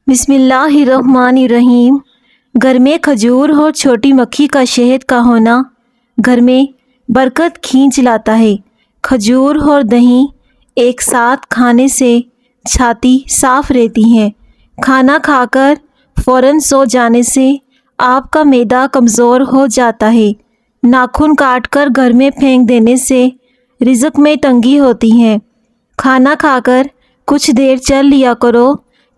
بسم اللہ الرحمن الرحیم۔ گھر میں کھجور اور چھوٹی مکھی کا شہد کا ہونا گھر میں برکت کھینچ لاتا ہے۔ کھجور اور دہی ایک ساتھ کھانے سے چھاتی صاف رہتی ہے۔ کھانا کھا کر فوراً سو جانے سے آپ کا معدہ کمزور ہو جاتا ہے۔ ناخن کاٹ کر گھر میں پھینک دینے سے رزق میں تنگی ہوتی ہے۔ کھانا کھا کر کچھ دیر چل لیا کرو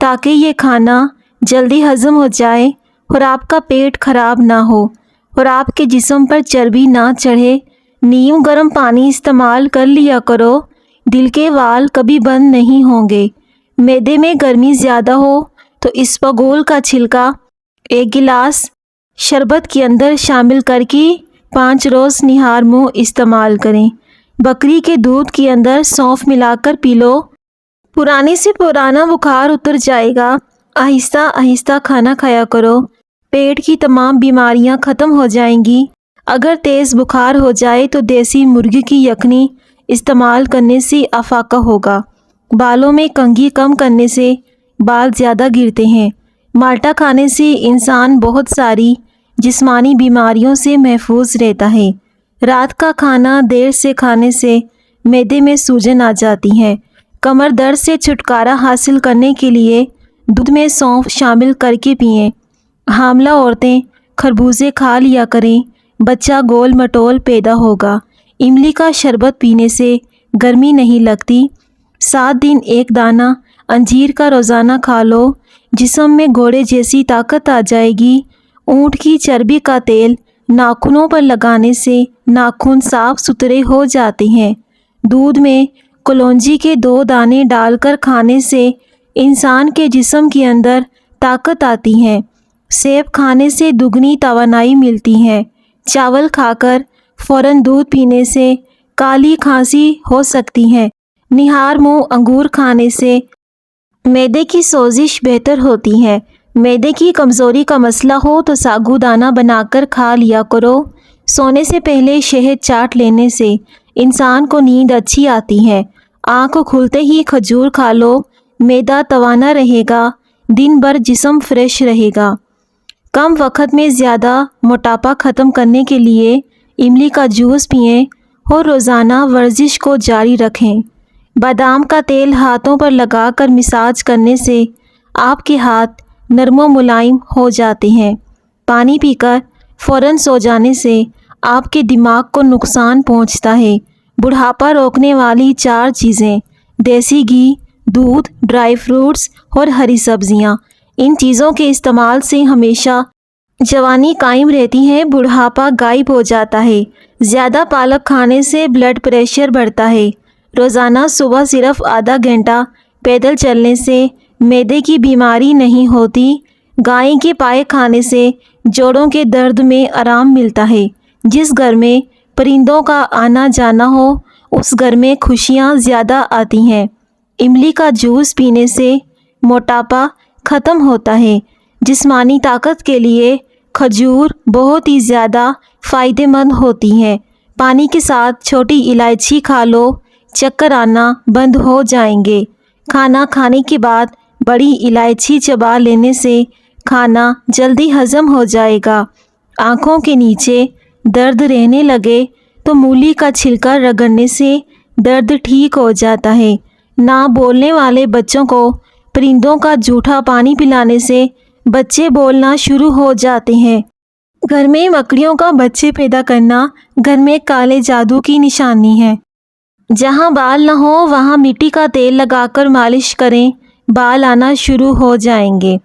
تاکہ یہ کھانا جلدی ہضم ہو جائے اور آپ کا پیٹ خراب نہ ہو اور آپ کے جسم پر چربی نہ چڑھے۔ نیم گرم پانی استعمال کر لیا کرو، دل کے وال کبھی بند نہیں ہوں گے۔ معدے میں گرمی زیادہ ہو تو اسپغول کا چھلکا ایک گلاس شربت کے اندر شامل کر کے 5 روز نہار منہ استعمال کریں۔ بکری کے دودھ کے اندر سونف ملا کر پی لو، پرانے سے پرانا بخار اتر جائے گا۔ آہستہ آہستہ کھانا کھایا کرو، پیٹ کی تمام بیماریاں ختم ہو جائیں گی۔ اگر تیز بخار ہو جائے تو دیسی مرغی کی یخنی استعمال کرنے سے افاقہ ہوگا۔ بالوں میں کنگھی کم کرنے سے بال زیادہ گرتے ہیں۔ مالٹا کھانے سے انسان بہت ساری جسمانی بیماریوں سے محفوظ رہتا ہے۔ رات کا کھانا دیر سے کھانے سے معدے میں سوجن آ جاتی ہے۔ کمر درد سے چھٹکارا حاصل کرنے کے لیے دودھ میں سونف شامل کر کے پئیں۔ حاملہ عورتیں خربوزے کھا لیا کریں، بچہ گول مٹول پیدا ہوگا۔ املی کا شربت پینے سے گرمی نہیں لگتی۔ 7 دن ایک دانہ انجیر کا روزانہ کھا لو، جسم میں گھوڑے جیسی طاقت آ جائے گی۔ اونٹ کی چربی کا تیل ناخنوں پر لگانے سے ناخن صاف ستھرے ہو جاتے ہیں۔ دودھ میں کلونجی کے 2 دانے ڈال کر کھانے سے انسان کے جسم کے اندر طاقت آتی ہے۔ سیب کھانے سے دگنی توانائی ملتی ہے۔ چاول کھا کر فوراً دودھ پینے سے کالی کھانسی ہو سکتی ہے۔ نہار منہ انگور کھانے سے معدے کی سوزش بہتر ہوتی ہے۔ معدے کی کمزوری کا مسئلہ ہو تو ساگو دانہ بنا کر کھا لیا کرو۔ سونے سے پہلے شہد چاٹ لینے سے انسان کو نیند اچھی آتی ہے۔ آنکھ کھلتے ہی کھجور کھا لو، معدہ توانا رہے گا، دن بھر جسم فریش رہے گا۔ کم وقت میں زیادہ موٹاپا ختم کرنے کے لیے املی کا جوس پئیں اور روزانہ ورزش کو جاری رکھیں۔ بادام کا تیل ہاتھوں پر لگا کر مساج کرنے سے آپ کے ہاتھ نرم و ملائم ہو جاتے ہیں۔ پانی پی کر فوراً سو جانے سے آپ کے دماغ کو نقصان پہنچتا ہے۔ بڑھاپا روکنے والی 4 چیزیں: دیسی گھی، دودھ، ڈرائی فروٹس اور ہری سبزیاں۔ ان چیزوں کے استعمال سے ہمیشہ جوانی قائم رہتی ہے، بڑھاپا غائب ہو جاتا ہے۔ زیادہ پالک کھانے سے بلڈ پریشر بڑھتا ہے۔ روزانہ صبح صرف آدھا گھنٹہ پیدل چلنے سے معدے کی بیماری نہیں ہوتی۔ گائے کے پائے کھانے سے جوڑوں کے درد میں آرام ملتا ہے۔ جس گھر میں پرندوں کا آنا جانا ہو اس گھر میں خوشیاں زیادہ آتی ہیں۔ املی کا جوس پینے سے موٹاپا ختم ہوتا ہے۔ جسمانی طاقت کے لیے کھجور بہت ہی زیادہ فائدہ مند ہوتی ہے۔ پانی کے ساتھ چھوٹی الائچی کھا لو، چکر آنا بند ہو جائیں گے۔ کھانا کھانے کے بعد بڑی الائچی چبا لینے سے کھانا جلدی ہضم ہو جائے گا۔ آنکھوں کے نیچے درد رہنے لگے تو مولی کا چھلکا رگڑنے سے درد ٹھیک ہو جاتا ہے۔ نہ بولنے والے بچوں کو پرندوں کا جھوٹا پانی پلانے سے بچے بولنا شروع ہو جاتے ہیں۔ گھر میں مکڑیوں کا بچے پیدا کرنا گھر میں کالے جادو کی نشانی ہے۔ جہاں بال نہ ہو وہاں مٹی کا تیل لگا کر مالش کریں، بال آنا شروع ہو جائیں گے۔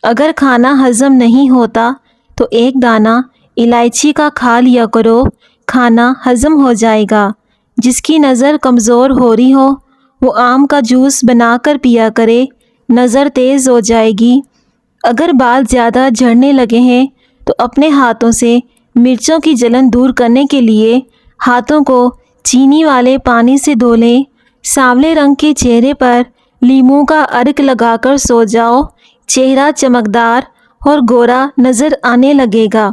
اگر کھانا ہضم نہیں ہوتا تو ایک دانہ الائچی کا کھا لیا کرو، کھانا ہضم ہو جائے گا۔ جس کی نظر کمزور ہو رہی ہو وہ آم کا جوس بنا کر پیا کرے، نظر تیز ہو جائے گی۔ اگر بال زیادہ جھڑنے لگے ہیں تو اپنے ہاتھوں سے مرچوں کی جلن دور کرنے کے لیے ہاتھوں کو چینی والے پانی سے دھو لیں۔ سانولے رنگ کے چہرے پر لیموں کا عرق لگا کر سو جاؤ، چہرہ چمکدار اور گورا نظر آنے لگے گا۔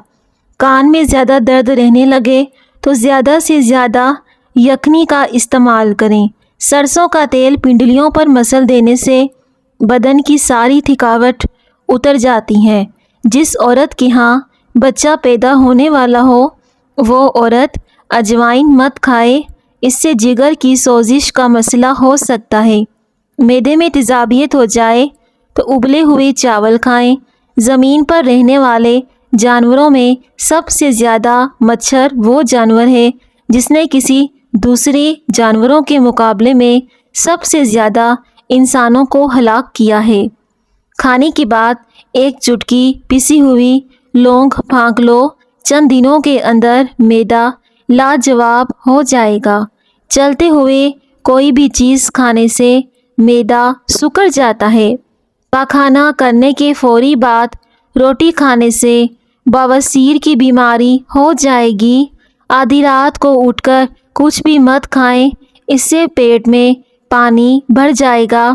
کان میں زیادہ درد رہنے لگے تو زیادہ سے زیادہ یخنی کا استعمال کریں۔ سرسوں کا تیل پنڈلیوں پر مسل دینے سے بدن کی ساری تھکاوٹ اتر جاتی ہیں۔ جس عورت کے ہاں بچہ پیدا ہونے والا ہو وہ عورت اجوائن مت کھائے، اس سے جگر کی سوزش کا مسئلہ ہو سکتا ہے۔ معدے میں تیزابیت ہو جائے تو ابلے ہوئے چاول کھائیں۔ زمین پر رہنے والے جانوروں میں سب سے زیادہ مچھر وہ جانور ہے جس نے کسی دوسرے جانوروں کے مقابلے میں سب سے زیادہ انسانوں کو ہلاک کیا ہے۔ کھانے کے بعد ایک چٹکی پسی ہوئی لونگ پھونک لو، چند دنوں کے اندر معدہ لاجواب ہو جائے گا۔ چلتے ہوئے کوئی بھی چیز کھانے سے معدہ سکڑ جاتا ہے۔ پاخانہ کرنے کے فوری بعد روٹی کھانے سے بواسیر کی بیماری ہو جائے گی۔ آدھی رات کو اٹھ کر کچھ بھی مت کھائیں، اس سے پیٹ میں پانی بھر جائے گا۔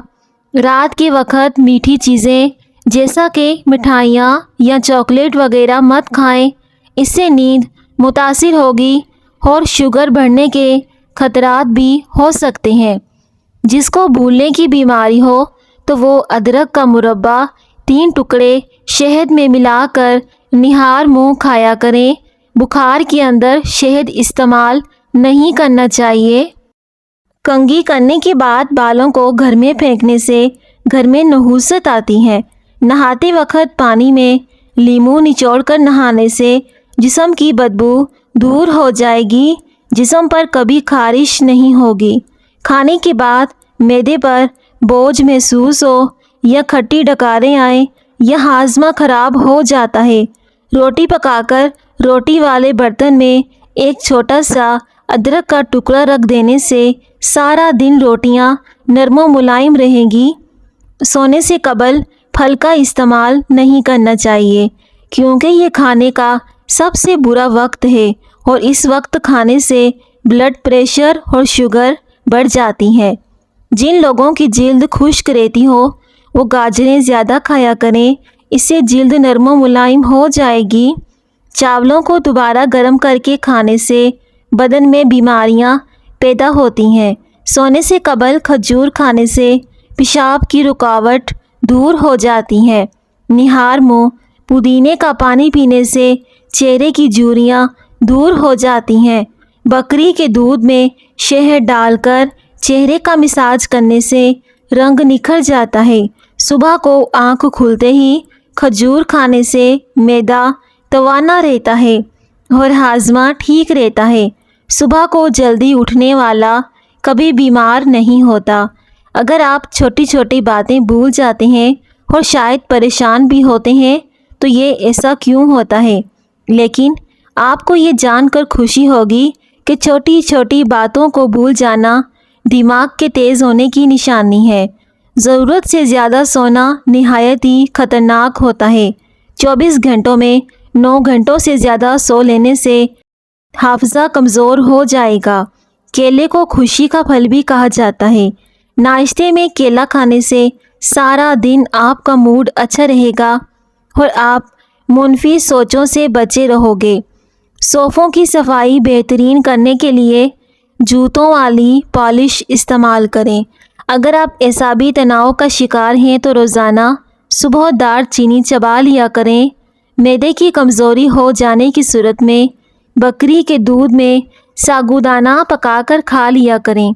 رات کے وقت میٹھی چیزیں جیسا کہ مٹھائیاں یا چاکلیٹ وغیرہ مت کھائیں، اس سے نیند متاثر ہوگی اور شوگر بڑھنے کے خطرات بھی ہو سکتے ہیں۔ جس کو بھولنے کی بیماری ہو تو وہ ادرک کا مربع 3 ٹکڑے شہد میں ملا کر نہار منہ کھایا کریں۔ بخار کے اندر شہد استعمال نہیں کرنا چاہیے۔ کنگھی کرنے کے بعد بالوں کو گھر میں پھینکنے سے گھر میں نحوست آتی ہے۔ نہاتے وقت پانی میں لیموں نچوڑ کر نہانے سے جسم کی بدبو دور ہو جائے گی، جسم پر کبھی خارش نہیں ہوگی۔ کھانے کے بعد معدے پر بوجھ محسوس ہو یا کھٹی ڈکاریں آئیں یا ہاضمہ خراب ہو جاتا ہے، روٹی پکا کر روٹی والے برتن میں ایک چھوٹا سا ادرک کا ٹکڑا رکھ دینے سے سارا دن روٹیاں نرم و ملائم رہیں گی۔ سونے سے قبل پھل کا استعمال نہیں کرنا چاہیے کیونکہ یہ کھانے کا سب سے برا وقت ہے اور اس وقت کھانے سے بلڈ پریشر اور شوگر بڑھ جاتی ہے۔ جن لوگوں کی جلد خشک رہتی ہو وہ گاجریں زیادہ کھایا کریں، اس سے جلد نرم و ملائم ہو جائے گی۔ چاولوں کو دوبارہ گرم کر کے کھانے سے بدن میں بیماریاں پیدا ہوتی ہیں۔ سونے سے قبل کھجور کھانے سے پیشاب کی رکاوٹ دور ہو جاتی ہے۔ نہار منہ پودینے کا پانی پینے سے چہرے کی جھریاں دور ہو جاتی ہیں۔ بکری کے دودھ میں شہد ڈال کر چہرے کا مساج کرنے سے رنگ نکھر جاتا ہے۔ صبح کو آنکھ کھلتے ہی کھجور کھانے سے معدہ توانا رہتا ہے اور ہاضمہ ٹھیک رہتا ہے۔ صبح کو جلدی اٹھنے والا کبھی بیمار نہیں ہوتا۔ اگر آپ چھوٹی چھوٹی باتیں بھول جاتے ہیں اور شاید پریشان بھی ہوتے ہیں تو یہ ایسا کیوں ہوتا ہے؟ لیکن آپ کو یہ جان کر خوشی ہوگی کہ چھوٹی چھوٹی باتوں کو بھول جانا دماغ کے تیز ہونے کی نشانی ہے۔ ضرورت سے زیادہ سونا نہایت ہی خطرناک ہوتا ہے۔ 24 گھنٹوں میں 9 گھنٹوں سے زیادہ سو لینے سے حافظہ کمزور ہو جائے گا۔ کیلے کو خوشی کا پھل بھی کہا جاتا ہے۔ ناشتے میں کیلا کھانے سے سارا دن آپ کا موڈ اچھا رہے گا اور آپ منفی سوچوں سے بچے رہو گے۔ صوفوں کی صفائی بہترین کرنے کے لیے جوتوں والی پالش استعمال کریں۔ اگر آپ اعصابی تناؤ کا شکار ہیں تو روزانہ صبح دار چینی چبا لیا کریں۔ معدے کی کمزوری ہو جانے کی صورت میں بکری کے دودھ میں ساگودانہ پکا کر کھا لیا کریں۔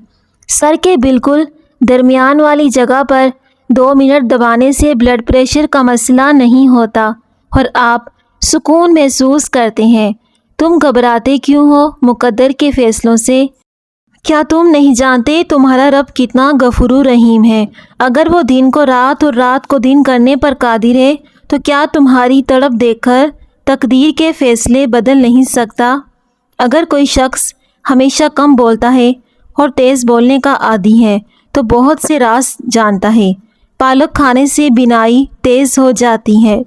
سر کے بالکل درمیان والی جگہ پر 2 منٹ دبانے سے بلڈ پریشر کا مسئلہ نہیں ہوتا اور آپ سکون محسوس کرتے ہیں۔ تم گھبراتے کیوں ہو مقدر کے فیصلوں سے؟ کیا تم نہیں جانتے تمہارا رب کتنا غفور و رحیم ہے؟ اگر وہ دن کو رات اور رات کو دن کرنے پر قادر ہے تو کیا تمہاری تڑپ دیکھ کر تقدیر کے فیصلے بدل نہیں سکتا؟ اگر کوئی شخص ہمیشہ کم بولتا ہے اور تیز بولنے کا عادی ہے تو بہت سے راز جانتا ہے۔ پالک کھانے سے بینائی تیز ہو جاتی ہے۔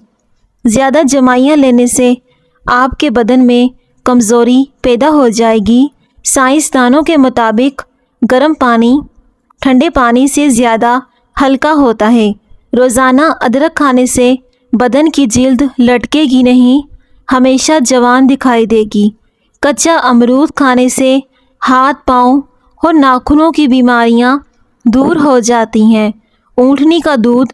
زیادہ جمائیاں لینے سے آپ کے بدن میں کمزوری پیدا ہو جائے گی۔ سائنسدانوں کے مطابق گرم پانی ٹھنڈے پانی سے زیادہ ہلکا ہوتا ہے۔ روزانہ ادرک کھانے سے بدن کی جلد لٹکے گی نہیں، ہمیشہ جوان دکھائی دے گی۔ کچا امرود کھانے سے ہاتھ پاؤں اور ناخنوں کی بیماریاں دور ہو جاتی ہیں۔ اونٹنی کا دودھ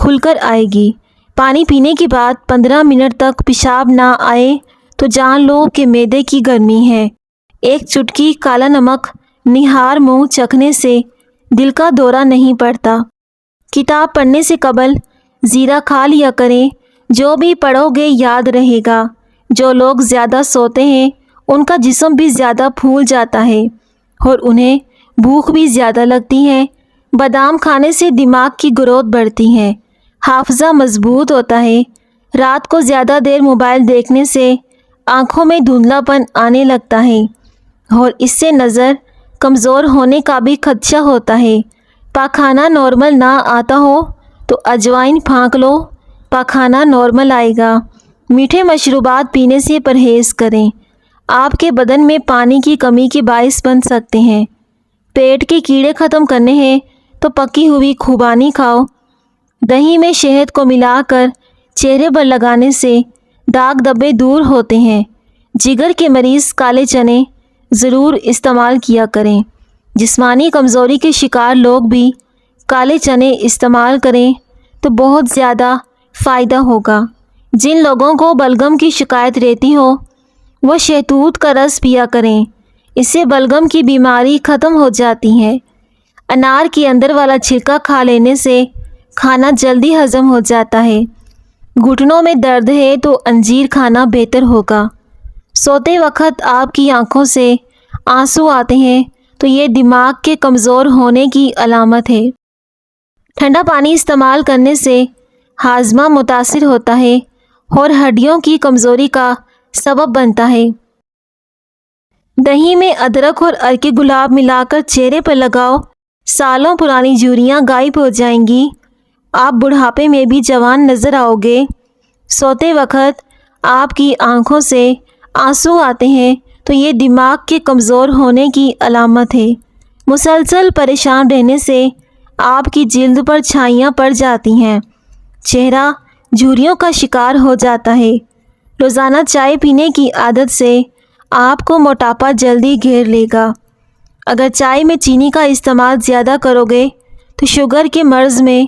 کھل کر آئے گی۔ پانی پینے کے بعد 15 منٹ تک پیشاب نہ آئے تو جان لو کہ معدے کی گرمی ہے۔ ایک چٹکی کالا نمک نہار منہ چکھنے سے دل کا دورہ نہیں پڑتا۔ کتاب پڑھنے سے قبل زیرہ کھا لیا کریں، جو بھی پڑھو گے یاد رہے گا۔ جو لوگ زیادہ سوتے ہیں ان کا جسم بھی زیادہ پھول جاتا ہے اور انہیں بھوک بھی زیادہ لگتی ہے۔ بادام کھانے سے دماغ کی گروتھ بڑھتی ہے، حافظہ مضبوط ہوتا ہے۔ رات کو زیادہ دیر موبائل دیکھنے سے آنکھوں میں دھندلا پن آنے لگتا ہے اور اس سے نظر کمزور ہونے کا بھی خدشہ ہوتا ہے۔ پاخانہ نارمل نہ آتا ہو تو اجوائن پھانک لو، پاخانہ نارمل آئے گا۔ میٹھے مشروبات پینے سے پرہیز کریں، آپ کے بدن میں پانی کی کمی کے باعث بن سکتے ہیں۔ پیٹ کے کیڑے ختم کرنے ہیں تو پکی ہوئی خوبانی کھاؤ۔ دہی میں شہد کو ملا کر چہرے پر لگانے سے داغ دھبے دور ہوتے ہیں۔ جگر کے مریض کالے چنے ضرور استعمال کیا کریں۔ جسمانی کمزوری کے شکار لوگ بھی کالے چنے استعمال کریں تو بہت زیادہ فائدہ ہوگا۔ جن لوگوں کو بلغم کی شکایت رہتی ہو وہ شہتوت کا رس پیا کریں، اس سے بلغم کی بیماری ختم ہو جاتی ہے۔ انار کے اندر والا چھلکا کھا لینے سے کھانا جلدی ہضم ہو جاتا ہے۔ گھٹنوں میں درد ہے تو انجیر کھانا بہتر ہوگا۔ سوتے وقت آپ کی آنکھوں سے آنسو آتے ہیں تو یہ دماغ کے کمزور ہونے کی علامت ہے۔ ٹھنڈا پانی استعمال کرنے سے ہاضمہ متاثر ہوتا ہے اور ہڈیوں کی کمزوری کا سبب بنتا ہے۔ دہی میں ادرک اور عرق گلاب ملا کر چہرے پر لگاؤ، سالوں پرانی جھریاں غائب ہو جائیں گی، آپ بڑھاپے میں بھی جوان نظر آؤ گے۔ سوتے وقت آپ کی آنکھوں سے آنسو آتے ہیں تو یہ دماغ کے کمزور ہونے کی علامت ہے۔ مسلسل پریشان رہنے سے آپ کی جلد پر چھائیاں پڑ جاتی ہیں، چہرہ جھریوں کا شکار ہو جاتا ہے۔ روزانہ چائے پینے کی عادت سے آپ کو موٹاپا جلدی گھیر لے گا۔ اگر چائے میں چینی کا استعمال زیادہ کرو گے تو شوگر کے مرض میں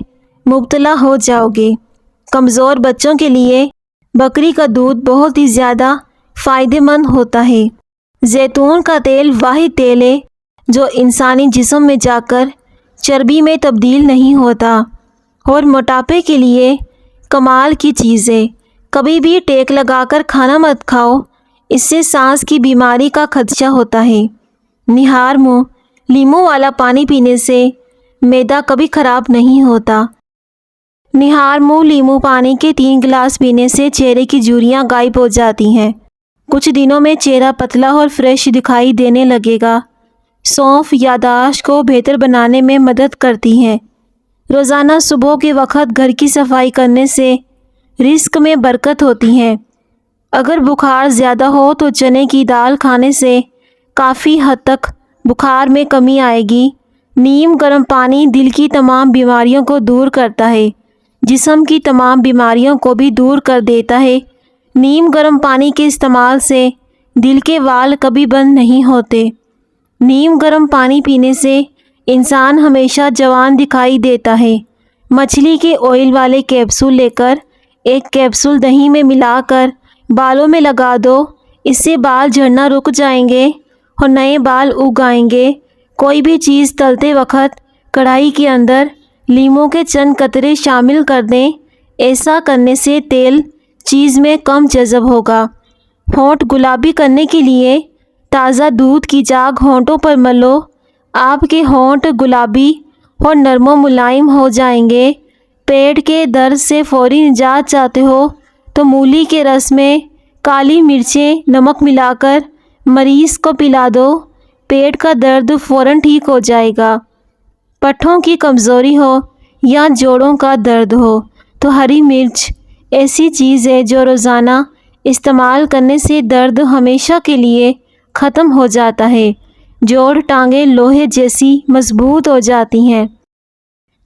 مبتلا ہو جاؤ گے۔ کمزور بچوں کے لیے بکری کا دودھ بہت ہی زیادہ فائدہ مند ہوتا ہے۔ زیتون کا تیل واحد تیل ہے جو انسانی جسم میں جا کر چربی میں تبدیل نہیں ہوتا اور موٹاپے کے لیے کمال کی چیز ہے۔ کبھی بھی ٹیک لگا کر کھانا مت کھاؤ، اس سے سانس کی بیماری کا خدشہ ہوتا ہے۔ نہار منہ لیموں والا پانی پینے سے معدہ کبھی خراب نہیں ہوتا۔ نہار منہ لیموں پانی کے 3 گلاس پینے سے چہرے کی جھریاں غائب ہو جاتی ہیں۔ کچھ دنوں میں چہرہ پتلا اور فریش دکھائی دینے لگے گا۔ سونف یادداشت کو بہتر بنانے میں مدد کرتی ہے۔ روزانہ صبح کے وقت گھر کی صفائی کرنے سے رزق میں برکت ہوتی ہے۔ اگر بخار زیادہ ہو تو چنے کی دال کھانے سے کافی حد تک بخار میں کمی آئے گی۔ نیم گرم پانی دل کی تمام بیماریوں کو دور کرتا ہے، جسم کی تمام بیماریوں کو بھی دور کر دیتا ہے۔ نیم گرم پانی کے استعمال سے دل کے وال کبھی بند نہیں ہوتے۔ نیم گرم پانی پینے سے انسان ہمیشہ جوان دکھائی دیتا ہے۔ مچھلی کے آئل والے کیپسول لے کر ایک کیپسول دہی میں ملا کر بالوں میں لگا دو، اس سے بال جھڑنا رک جائیں گے اور نئے بال اگ آئیں گے۔ کوئی بھی چیز تلتے وقت کڑھائی کے اندر لیموں کے چند قطرے شامل کر دیں، ایسا کرنے سے تیل چیز میں کم جذب ہوگا۔ ہونٹ گلابی کرنے کے لیے تازہ دودھ کی جاگ ہونٹوں پر ملو، آپ کے ہونٹ گلابی اور نرم و ملائم ہو جائیں گے۔ پیٹ کے درد سے فوری نجات چاہتے ہو تو مولی کے رس میں کالی مرچیں نمک ملا کر مریض کو پلا دو، پیٹ کا درد فوراً ٹھیک ہو جائے گا۔ پٹھوں کی کمزوری ہو یا جوڑوں کا درد ہو تو ہری مرچ ایسی چیز ہے جو روزانہ استعمال کرنے سے درد ہمیشہ کے لیے ختم ہو جاتا ہے۔ جوڑ ٹانگیں لوہے جیسی مضبوط ہو جاتی ہیں۔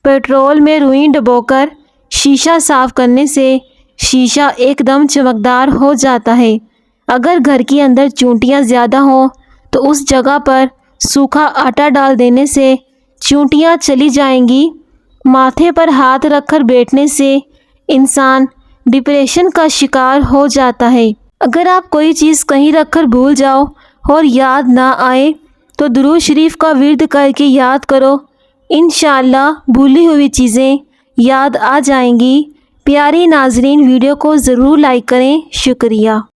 پیٹرول میں روئی ڈبو کر شیشہ صاف کرنے سے شیشہ ایک دم چمکدار ہو جاتا ہے۔ اگر گھر کے اندر چونٹیاں زیادہ ہوں تو اس جگہ پر سوکھا آٹا ڈال دینے سے چونٹیاں چلی جائیں گی ماتھے پر ہاتھ رکھ کر بیٹھنے سے انسان ڈپریشن کا شکار ہو جاتا ہے۔ اگر آپ کوئی چیز کہیں رکھ کر بھول جاؤ اور یاد نہ آئے تو درود شریف کا ورد کر کے یاد کرو، انشاءاللہ بھولی ہوئی چیزیں یاد آ جائیں گی۔ پیاری ناظرین، ویڈیو کو ضرور لائک کریں۔ شکریہ۔